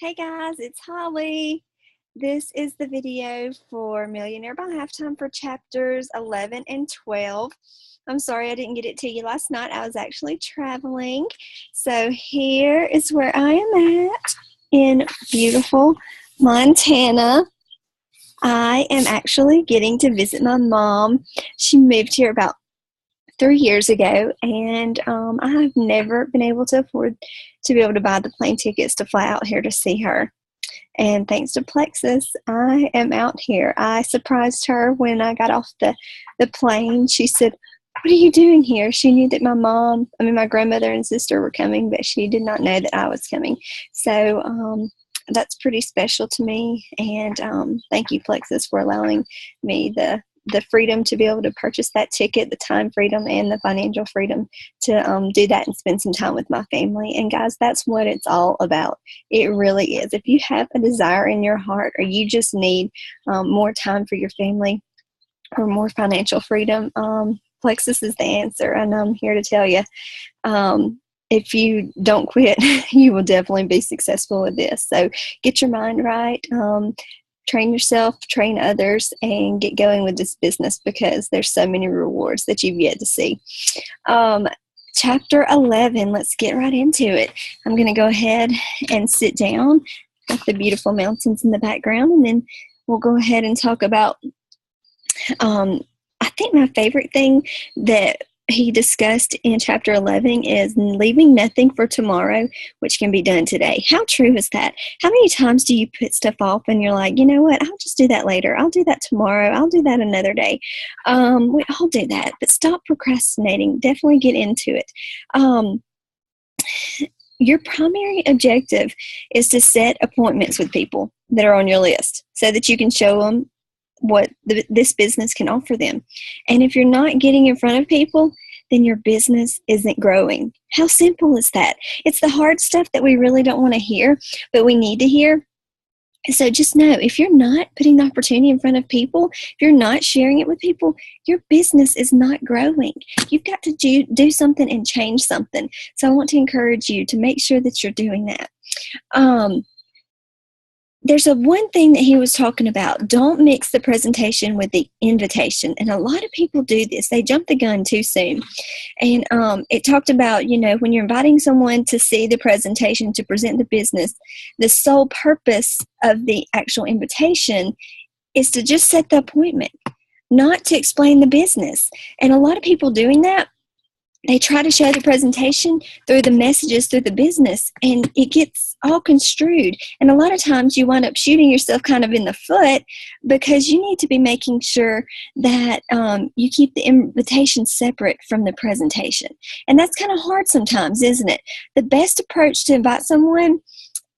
Hey guys, it's Holly. This is the video for Millionaire by Halftime for chapters 11 and 12. I'm sorry I didn't get it to you last night. I was actually traveling. So here is where I am at in beautiful Montana. I am actually getting to visit my mom. She moved here about 3 years ago, and I have never been able to afford to be able to buy the plane tickets to fly out here to see her. And thanks to Plexus, I am out here. I surprised her when I got off the plane. She said, "What are you doing here?" She knew that my grandmother and sister were coming, but she did not know that I was coming. So that's pretty special to me. And thank you, Plexus, for allowing me the freedom to be able to purchase that ticket, the time freedom and the financial freedom to do that and spend some time with my family. And guys, that's what it's all about. It really is. If you have a desire in your heart, or you just need more time for your family or more financial freedom, Plexus is the answer. And I'm here to tell you, if you don't quit, you will definitely be successful with this. So get your mind right. Train yourself, train others, and get going with this business, because there's so many rewards that you've yet to see. Chapter 11, let's get right into it. I'm going to go ahead and sit down with the beautiful mountains in the background, and then we'll go ahead and talk about, I think my favorite thing that he discussed in chapter 11 is leaving nothing for tomorrow, which can be done today. How true is that? How many times do you put stuff off and you're like, you know what, I'll just do that later. I'll do that tomorrow. I'll do that another day. We all do that, but stop procrastinating. Definitely get into it. Your primary objective is to set appointments with people that are on your list so that you can show them what this business can offer them. And if you're not getting in front of people, then your business isn't growing. How simple is that? It's the hard stuff that we really don't want to hear, but we need to hear. So just know, if you're not putting the opportunity in front of people, if you're not sharing it with people, your business is not growing. You've got to do something and change something. So I want to encourage you to make sure that you're doing that. There's one thing that he was talking about. Don't mix the presentation with the invitation. And a lot of people do this. They jump the gun too soon. And it talked about, when you're inviting someone to see the presentation, to present the business, the sole purpose of the actual invitation is to just set the appointment, not to explain the business. And a lot of people doing that, they try to show the presentation through the messages, through the business, and it gets all construed. And a lot of times you wind up shooting yourself kind of in the foot, because you need to be making sure that you keep the invitation separate from the presentation. And that's kind of hard sometimes, isn't it? The best approach to invite someone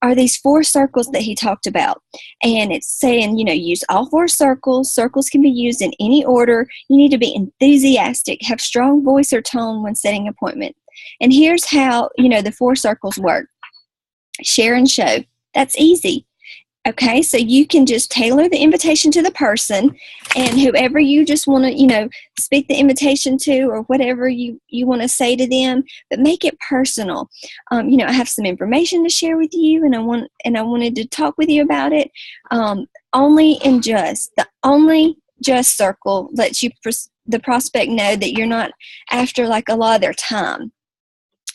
are these 4 circles that he talked about. And it's saying, use all 4 circles. Circles can be used in any order. You need to be enthusiastic, have strong voice or tone when setting an appointment. And here's how, the 4 circles work. Share and show. That's easy. Okay, so you can just tailor the invitation to the person, and whoever you just want to, speak the invitation to, or whatever you want to say to them, but make it personal. I have some information to share with you, and I wanted to talk with you about it. Only just circle lets the prospect know that you're not after like a lot of their time.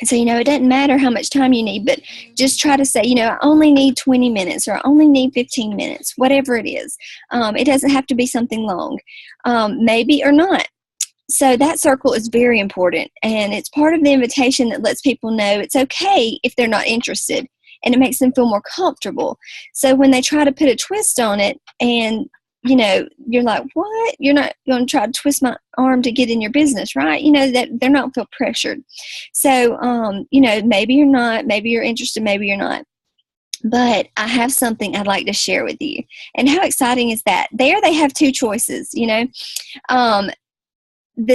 So, it doesn't matter how much time you need, but just try to say, I only need 20 minutes, or I only need 15 minutes, whatever it is. It doesn't have to be something long, maybe or not. So that circle is very important, and it's part of the invitation that lets people know it's okay if they're not interested, and it makes them feel more comfortable. So when they try to put a twist on it, and you're like, what? You're not going to try to twist my arm to get in your business, right? That they're not feel pressured. So, maybe you're not, maybe you're interested, maybe you're not. But I have something I'd like to share with you. And how exciting is that? There they have 2 choices, The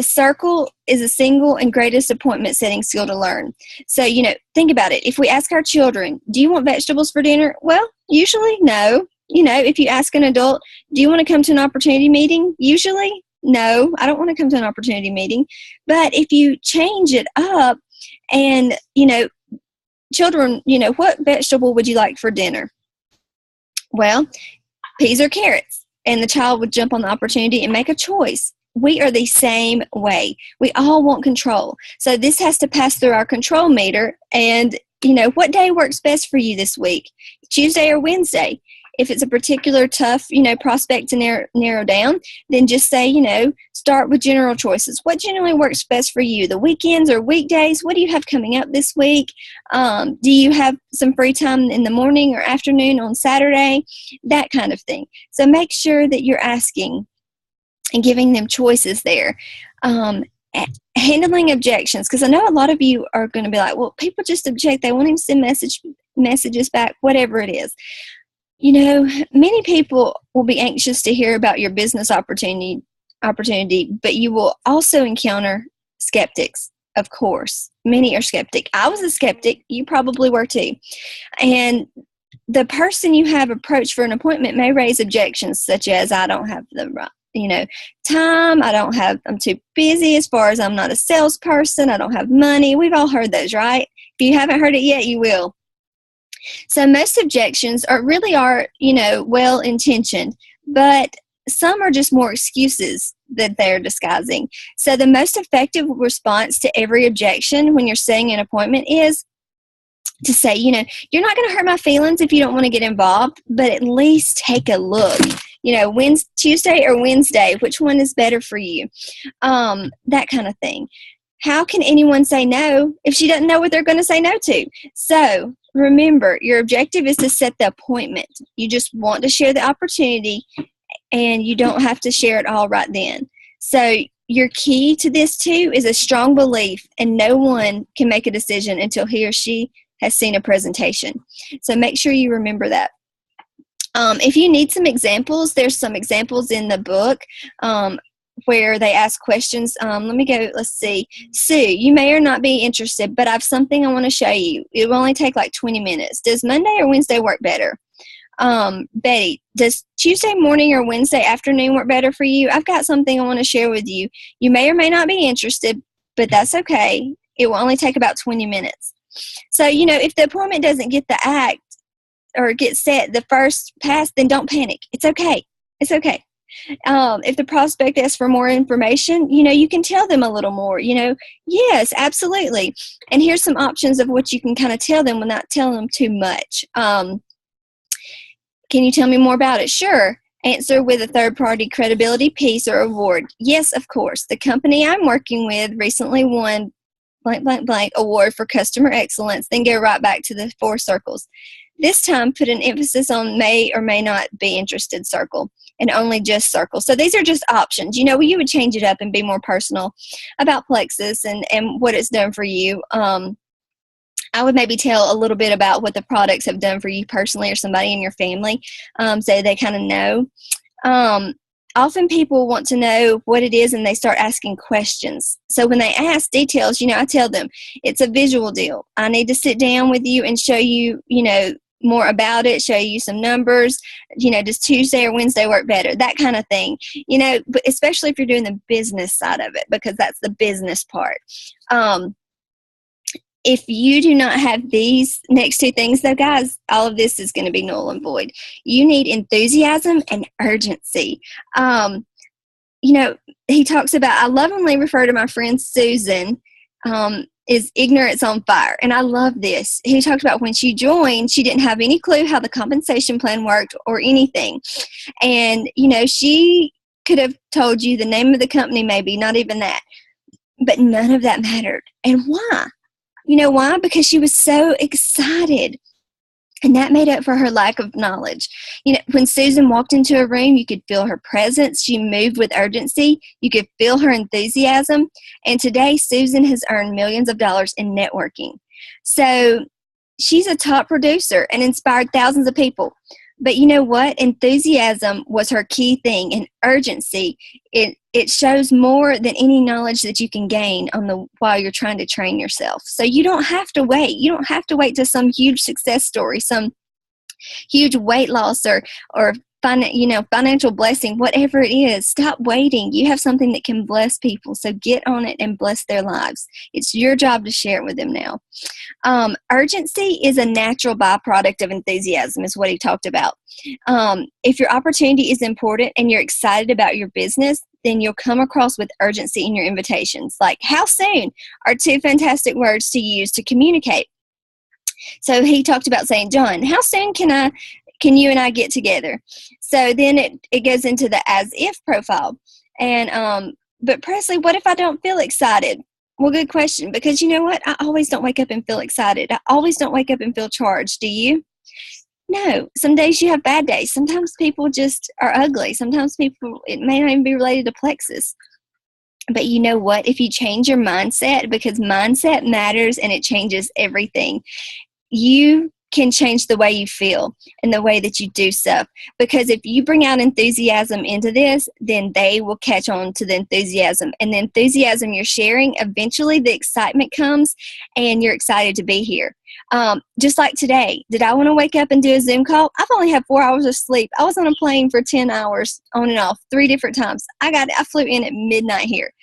circle is a single and greatest appointment setting skill to learn. So, think about it. If we ask our children, do you want vegetables for dinner? Well, usually no. If you ask an adult, do you want to come to an opportunity meeting? Usually, no, I don't want to come to an opportunity meeting. But if you change it up and, children, what vegetable would you like for dinner? Well, peas or carrots, and the child would jump on the opportunity and make a choice. We are the same way. We all want control. So this has to pass through our control meter. And, what day works best for you this week? Tuesday or Wednesday? If it's a particular tough, prospect to narrow down, then just say, start with general choices. What generally works best for you? The weekends or weekdays? What do you have coming up this week? Do you have some free time in the morning or afternoon on Saturday? That kind of thing. So make sure that you're asking and giving them choices there. Handling objections, because I know a lot of you are going to be like, well, people just object. They won't even send messages back, whatever it is. Many people will be anxious to hear about your business opportunity, but you will also encounter skeptics, of course. Many are skeptic. I was a skeptic. You probably were too. And the person you have approached for an appointment may raise objections such as, I don't have the time. I'm too busy, as far as I'm not a salesperson. I don't have money. We've all heard those, right? If you haven't heard it yet, you will. So most objections are well-intentioned, but some are just more excuses that they're disguising. So the most effective response to every objection when you're setting an appointment is to say, you're not going to hurt my feelings if you don't want to get involved, but at least take a look. Tuesday or Wednesday, which one is better for you? That kind of thing. How can anyone say no if she doesn't know what they're going to say no to? So remember, your objective is to set the appointment. You just want to share the opportunity, and you don't have to share it all right then. So your key to this too is a strong belief, and no one can make a decision until he or she has seen a presentation. So make sure you remember that. If you need some examples, there's some examples in the book where they ask questions. Let's see. Sue, you may or not be interested, but I have something I want to show you. It will only take like 20 minutes. Does Monday or Wednesday work better? Betty, does Tuesday morning or Wednesday afternoon work better for you? I've got something I want to share with you. You may or may not be interested, but that's okay. It will only take about 20 minutes. So, if the appointment doesn't get the act or get set the first pass, then don't panic. It's okay. It's okay. If the prospect asks for more information, you can tell them a little more, yes, absolutely. And here's some options of what you can kind of tell them without telling them too much. Can you tell me more about it? Sure. Answer with a third-party credibility piece or award. Yes, of course. The company I'm working with recently won blank, blank, blank award for customer excellence. Then go right back to the 4 circles. This time, put an emphasis on may or may not be interested circle and only just circle. So these are just options. You would change it up and be more personal about Plexus and what it's done for you. I would maybe tell a little bit about what the products have done for you personally or somebody in your family, so they kind of know. Often people want to know what it is and they start asking questions. So when they ask details, I tell them it's a visual deal. I need to sit down with you and show you, more about it, show you some numbers, does Tuesday or Wednesday work better? That kind of thing, but especially if you're doing the business side of it, because that's the business part. If you do not have these next 2 things, though, guys, all of this is going to be null and void. You need enthusiasm and urgency. He talks about, I lovingly refer to my friend Susan, is ignorance on fire. And I love this. He talked about when she joined, she didn't have any clue how the compensation plan worked or anything. And, she could have told you the name of the company, maybe, not even that. But none of that mattered. And why? You know why? Because she was so excited. And that made up for her lack of knowledge. When Susan walked into a room, you could feel her presence. She moved with urgency. You could feel her enthusiasm. And today, Susan has earned millions of dollars in networking. So she's a top producer and inspired thousands of people. But you know what? Enthusiasm was her key thing, and urgency. It shows more than any knowledge that you can gain while you're trying to train yourself. So you don't have to wait. You don't have to wait to some huge success story, some huge weight loss or financial blessing, whatever it is. Stop waiting. You have something that can bless people. So get on it and bless their lives. It's your job to share it with them now. Urgency is a natural byproduct of enthusiasm, is what he talked about. If your opportunity is important and you're excited about your business, then you'll come across with urgency in your invitations. Like, how soon are two fantastic words to use to communicate. So he talked about saying, John, how soon can you and I get together? So then it goes into the as if profile. And but Presley, what if I don't feel excited? Well, good question, because you know what? I always don't wake up and feel excited. I always don't wake up and feel charged. Do you? No. Some days you have bad days. Sometimes people just are ugly. Sometimes people, it may not even be related to plexus. But you know what? If you change your mindset, because mindset matters and it changes everything, you can change the way you feel and the way that you do stuff. Because if you bring out enthusiasm into this, then they will catch on to the enthusiasm. And the enthusiasm you're sharing, eventually the excitement comes and you're excited to be here. Just like today, did I want to wake up and do a Zoom call? I've only had 4 hours of sleep. I was on a plane for 10 hours on and off 3 different times. I flew in at midnight here.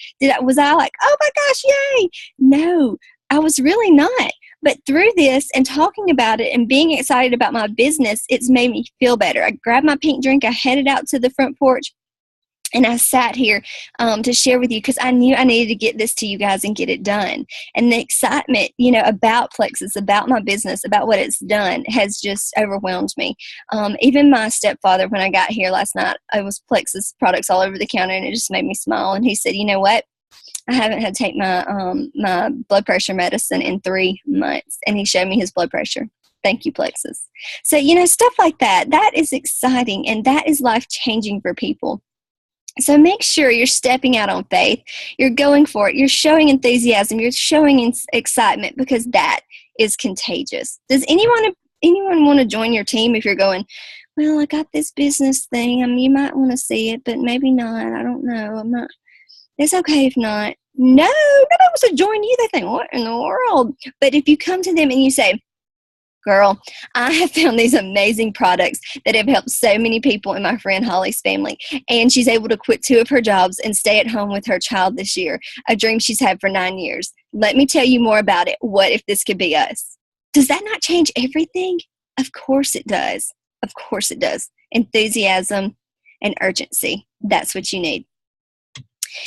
Was I like, oh my gosh, yay? No, I was really not. But through this and talking about it and being excited about my business, it's made me feel better. I grabbed my pink drink, I headed out to the front porch, and I sat here to share with you because I knew I needed to get this to you guys and get it done. And the excitement, about Plexus, about my business, about what it's done has just overwhelmed me. Even my stepfather, when I got here last night, it was Plexus products all over the counter, and it just made me smile. And he said, you know what? I haven't had to take my blood pressure medicine in 3 months. And he showed me his blood pressure. Thank you, Plexus. So, stuff like that, that is exciting and that is life-changing for people. So make sure you're stepping out on faith. You're going for it. You're showing enthusiasm. You're showing excitement, because that is contagious. Does anyone want to join your team if you're going, well, I got this business thing. You might want to see it, but maybe not. I don't know. I'm not. It's okay if not. No, nobody wants to join you. They think, what in the world? But if you come to them and you say, girl, I have found these amazing products that have helped so many people in my friend Holly's family. And she's able to quit 2 of her jobs and stay at home with her child this year, a dream she's had for 9 years. Let me tell you more about it. What if this could be us? Does that not change everything? Of course it does. Of course it does. Enthusiasm and urgency. That's what you need.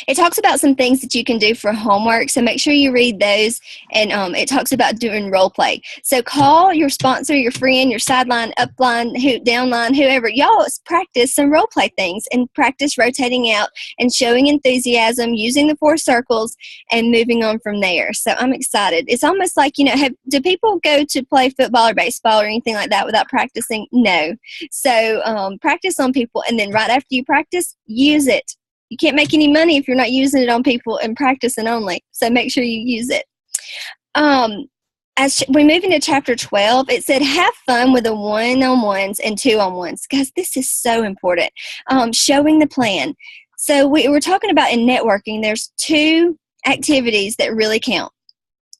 It talks about some things that you can do for homework, so make sure you read those. And it talks about doing role play. So call your sponsor, your friend, your sideline, upline, downline, whoever. Y'all practice some role play things and practice rotating out and showing enthusiasm, using the 4 circles, and moving on from there. So I'm excited. It's almost like, do people go to play football or baseball or anything like that without practicing? No. So practice on people, and then right after you practice, use it. You can't make any money if you're not using it on people and practicing only. So make sure you use it. As we move into chapter 12, it said, have fun with the one-on-ones and two-on-ones. Guys, this is so important. Showing the plan. So we're talking about in networking, there's 2 activities that really count.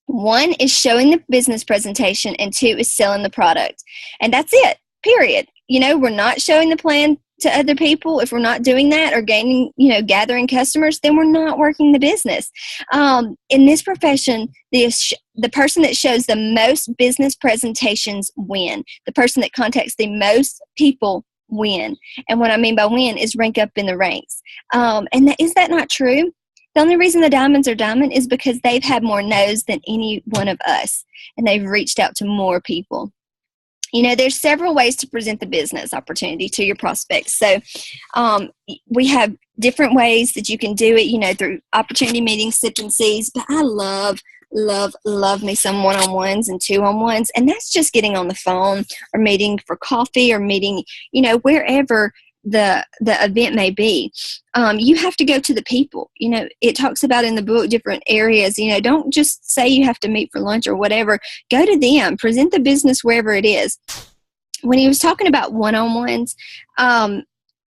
1 is showing the business presentation, and 2 is selling the product. And that's it, period. We're not showing the plan to other people. If we're not doing that or gathering customers, then we're not working the business. In this profession, the person that shows the most business presentations win. The person that contacts the most people win. And what I mean by win is rank up in the ranks. Is that not true? The only reason the diamonds are diamond is because they've had more no's than any one of us, and they've reached out to more people. There's several ways to present the business opportunity to your prospects. So we have different ways that you can do it, through opportunity meetings, sip and sees. But I love me some one-on-ones and two-on-ones. And that's just getting on the phone or meeting for coffee or meeting, wherever the event may be. You have to go to the people. It talks about in the book different areas. Don't just say you have to meet for lunch or whatever. Go to them. Present the business wherever it is. When he was talking about one-on-ones,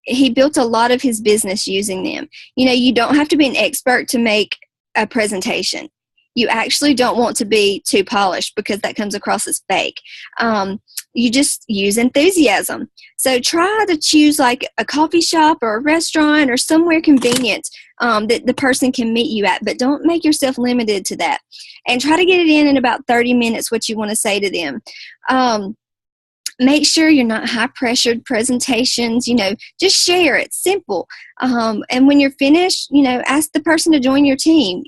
he built a lot of his business using them. You don't have to be an expert to make a presentation. You actually don't want to be too polished because that comes across as fake. You just use enthusiasm. So try to choose like a coffee shop or a restaurant or somewhere convenient that the person can meet you at, but don't make yourself limited to that. And try to get it in about 30 minutes what you want to say to them. Make sure you're not high-pressured presentations, just share it, simple. And when you're finished, ask the person to join your team.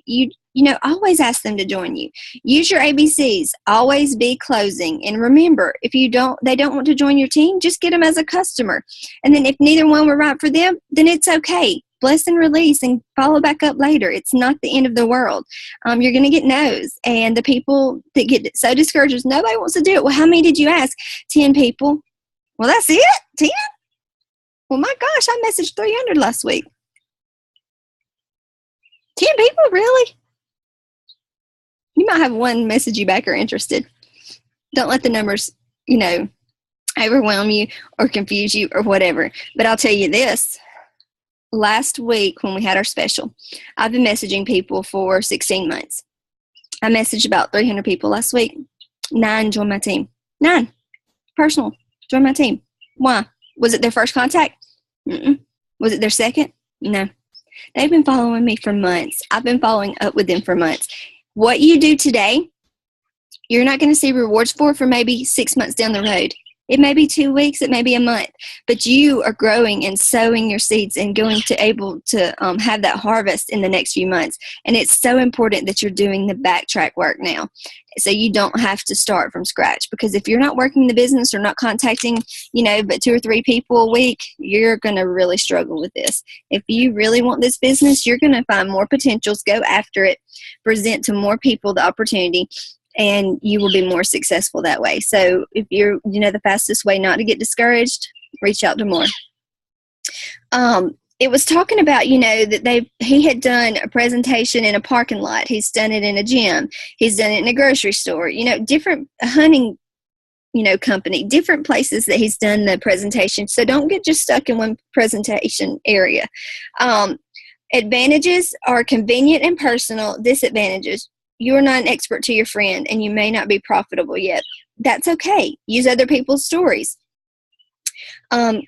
Always ask them to join you. Use your ABCs. Always be closing. And remember, if they don't want to join your team, just get them as a customer. And then if neither one were right for them, then it's okay. Bless and release and follow back up later. It's not the end of the world. You're going to get no's. And the people that get so discouraged is nobody wants to do it. Well, how many did you ask? 10 people. Well, that's it? 10? Well, my gosh, I messaged 300 last week. 10 people? Really? You might have one message you back or interested. Don't let the numbers, overwhelm you or confuse you or whatever. But I'll tell you this. Last week when we had our special, I've been messaging people for 16 months. I messaged about 300 people last week. 9 joined my team. 9. Personal. Joined my team. Why? Was it their first contact? Mm-mm. Was it their second? No. They've been following me for months. I've been following up with them for months. What you do today, you're not going to see rewards for maybe 6 months down the road. It may be 2 weeks, it may be a month, but you are growing and sowing your seeds and going to able to have that harvest in the next few months. And it's so important that you're doing the backtrack work now, so you don't have to start from scratch. Because if you're not working the business or not contacting, but 2 or 3 people a week, you're going to really struggle with this. If you really want this business, you're going to find more potentials, go after it, present to more people the opportunity, and you will be more successful that way. So if you're, the fastest way not to get discouraged, reach out to more. It was talking about, that he had done a presentation in a parking lot. He's done it in a gym. He's done it in a grocery store, different hunting, company, different places that he's done the presentation. So don't get just stuck in one presentation area. Advantages are convenient and personal. Disadvantages, you're not an expert to your friend and you may not be profitable yet. That's okay. Use other people's stories.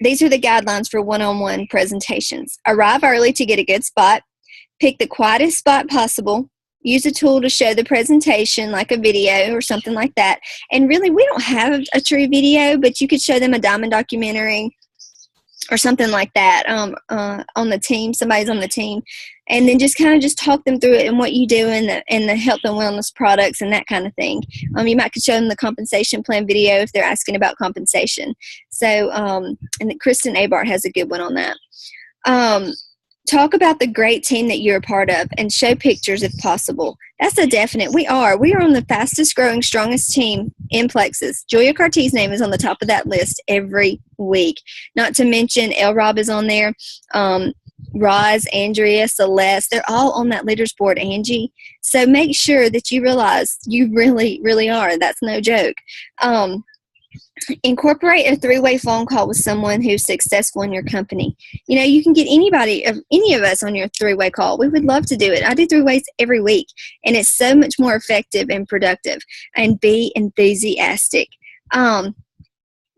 These are the guidelines for one-on-one presentations. Arrive early to get a good spot. Pick the quietest spot possible. Use a tool to show the presentation, like a video or something like that. And really, we don't have a true video, but you could show them a diamond documentary or something like that on the team. Somebody's on the team. And then just talk them through it and what you do in the health and wellness products and that kind of thing. You might could show them the compensation plan video if they're asking about compensation. So, and Kristen Abart has a good one on that. Talk about the great team that you're a part of and show pictures if possible. That's a definite. We are on the fastest growing, strongest team in Plexus. Julia Cartier's name is on the top of that list every week. Not to mention El Rob is on there. Roz, Andrea, Celeste, they're all on that leaders board, Angie. So make sure that you realize you really, really are. That's no joke. Incorporate a 3-way phone call with someone who's successful in your company. You can get any of us on your 3-way call. We would love to do it. I do 3-ways every week, and it's so much more effective and productive. And be enthusiastic.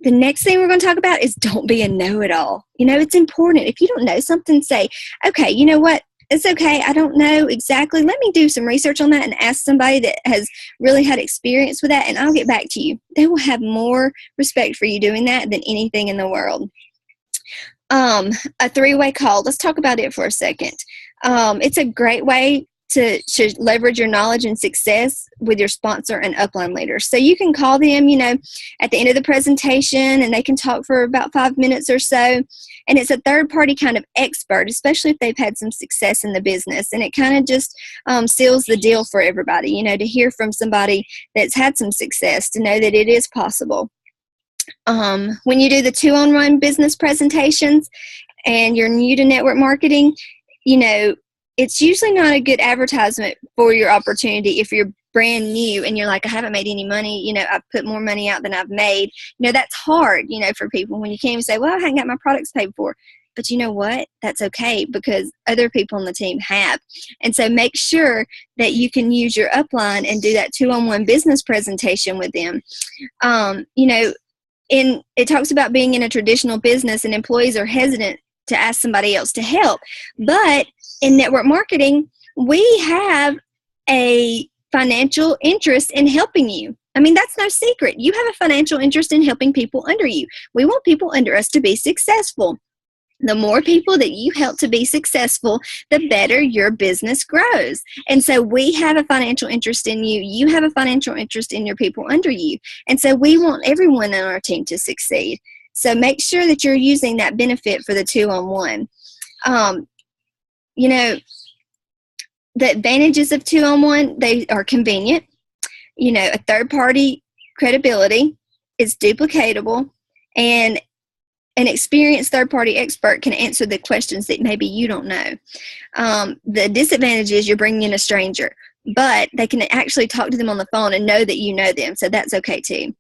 The next thing we're going to talk about is don't be a know-it-all. It's important. If you don't know something, say, okay, you know what? It's okay. I don't know exactly. Let me do some research on that and ask somebody that has really had experience with that, and I'll get back to you. They will have more respect for you doing that than anything in the world. A 3-way call. Let's talk about it for a second. It's a great way to leverage your knowledge and success with your sponsor and upline leaders. So you can call them, at the end of the presentation, and they can talk for about 5 minutes or so. And it's a third-party kind of expert, especially if they've had some success in the business. And it kind of just seals the deal for everybody, to hear from somebody that's had some success, to know that it is possible. When you do the 2-on-1 business presentations and you're new to network marketing, it's usually not a good advertisement for your opportunity if you're brand new and you're like, I haven't made any money, I've put more money out than I've made. That's hard, for people when you can't even say, well, I haven't got my products paid for. But you know what? That's okay because other people on the team have. And so make sure that you can use your upline and do that 2-on-1 business presentation with them. You know, it talks about being in a traditional business and employees are hesitant to ask somebody else to help. But in network marketing, we have a financial interest in helping you. I mean, that's no secret. You have a financial interest in helping people under you. We want people under us to be successful. The more people that you help to be successful, the better your business grows. And so we have a financial interest in you. You have a financial interest in your people under you. And so we want everyone on our team to succeed. So make sure that you're using that benefit for the 2-on-1. You know, the advantages of 2-on-1, they are convenient. You know, a third-party credibility is duplicatable, and an experienced third-party expert can answer the questions that maybe you don't know. The disadvantage is you're bringing in a stranger, but they can actually talk to them on the phone and know that you know them, so that's okay too.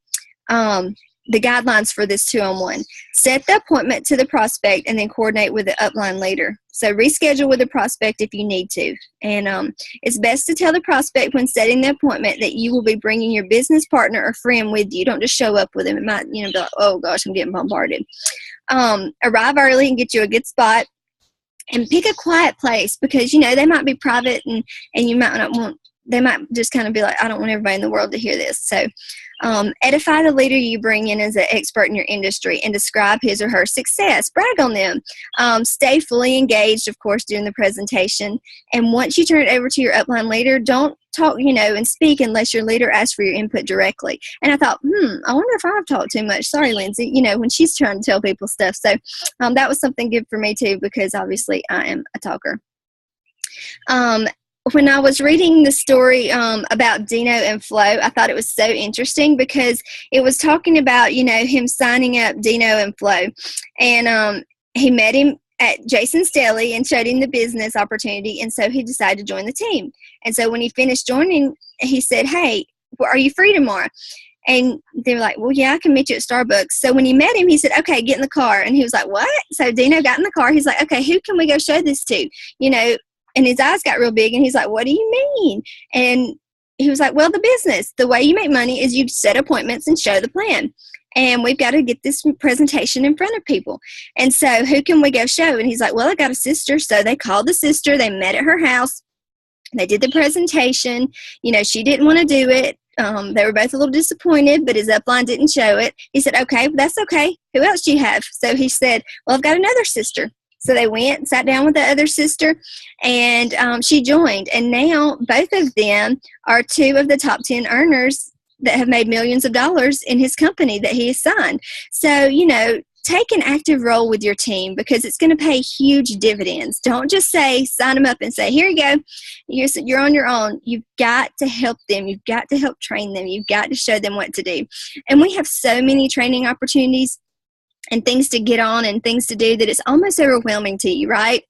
The guidelines for this 2-on-1. Set the appointment to the prospect and then coordinate with the upline leader. So reschedule with the prospect if you need to. And it's best to tell the prospect when setting the appointment that you will be bringing your business partner or friend with you. Don't just show up with them. It might, be like, oh gosh, I'm getting bombarded. Arrive early and get you a good spot. And pick a quiet place because, they might be private and you might not want, they might just kind of be like, I don't want everybody in the world to hear this. So edify the leader you bring in as an expert in your industry and describe his or her success. Brag on them. Stay fully engaged, of course, during the presentation. And once you turn it over to your upline leader, don't talk, and speak unless your leader asks for your input directly. And I thought, I wonder if I've talked too much. Sorry, Lindsay, when she's trying to tell people stuff. So that was something good for me too, because obviously I am a talker. When I was reading the story about Dino and Flo, I thought it was so interesting because it was talking about, him signing up Dino and Flo. And he met him at Jason's Deli and showed him the business opportunity. And so he decided to join the team. And so when he finished joining, he said, hey, are you free tomorrow? And they were like, well, yeah, I can meet you at Starbucks. So when he met him, he said, okay, get in the car. And he was like, what? So Dino got in the car. He's like, okay, who can we go show this to? And his eyes got real big, and he's like, what do you mean? And he was like, well, the business. The way you make money is you set appointments and show the plan. And we've got to get this presentation in front of people. And so who can we go show? And he's like, well, I got a sister. So they called the sister. They met at her house. They did the presentation. She didn't want to do it. They were both a little disappointed, but his upline didn't show it. He said, okay, that's okay. Who else do you have? So he said, well, I've got another sister. So they went and sat down with the other sister, and she joined. And now both of them are 2 of the top 10 earners that have made millions of dollars in his company that he has signed. So, take an active role with your team because it's going to pay huge dividends. Don't just sign them up and say, here you go. You're on your own. You've got to help them. You've got to help train them. You've got to show them what to do. And we have so many training opportunities and things to get on and things to do that it's almost overwhelming to you, right?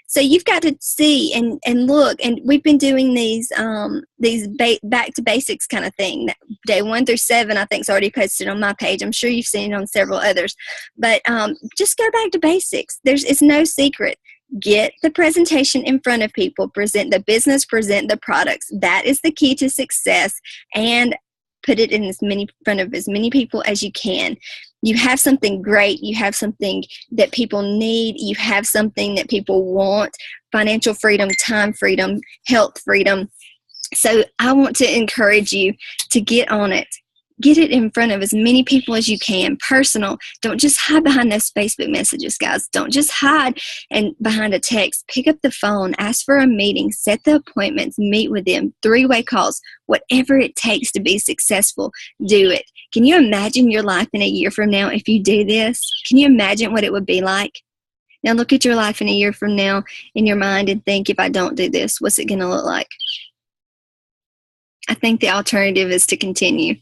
So you've got to see and look, and we've been doing these back to basics kind of thing. Day 1 through 7, I think, is already posted on my page. I'm sure you've seen it on several others, but just go back to basics. It's no secret. Get the presentation in front of people, present the business, present the products. That is the key to success, and put it in front of as many people as you can. You have something great. You have something that people need. You have something that people want. Financial freedom, time freedom, health freedom. So I want to encourage you to get on it. Get it in front of as many people as you can. Personal. Don't just hide behind those Facebook messages, guys. Don't just hide behind a text. Pick up the phone. Ask for a meeting. Set the appointments. Meet with them. 3-way calls. Whatever it takes to be successful, do it. Can you imagine your life in a year from now if you do this? Can you imagine what it would be like? Now look at your life in a year from now in your mind and think, if I don't do this, what's it going to look like? I think the alternative is to continue.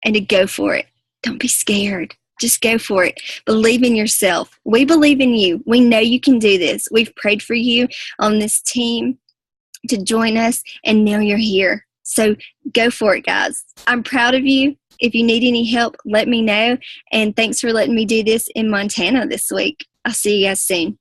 And to go for it. Don't be scared. Just go for it. Believe in yourself. We believe in you. We know you can do this. We've prayed for you on this team to join us, and now you're here. So go for it, guys. I'm proud of you. If you need any help, let me know. And thanks for letting me do this in Montana this week. I'll see you guys soon.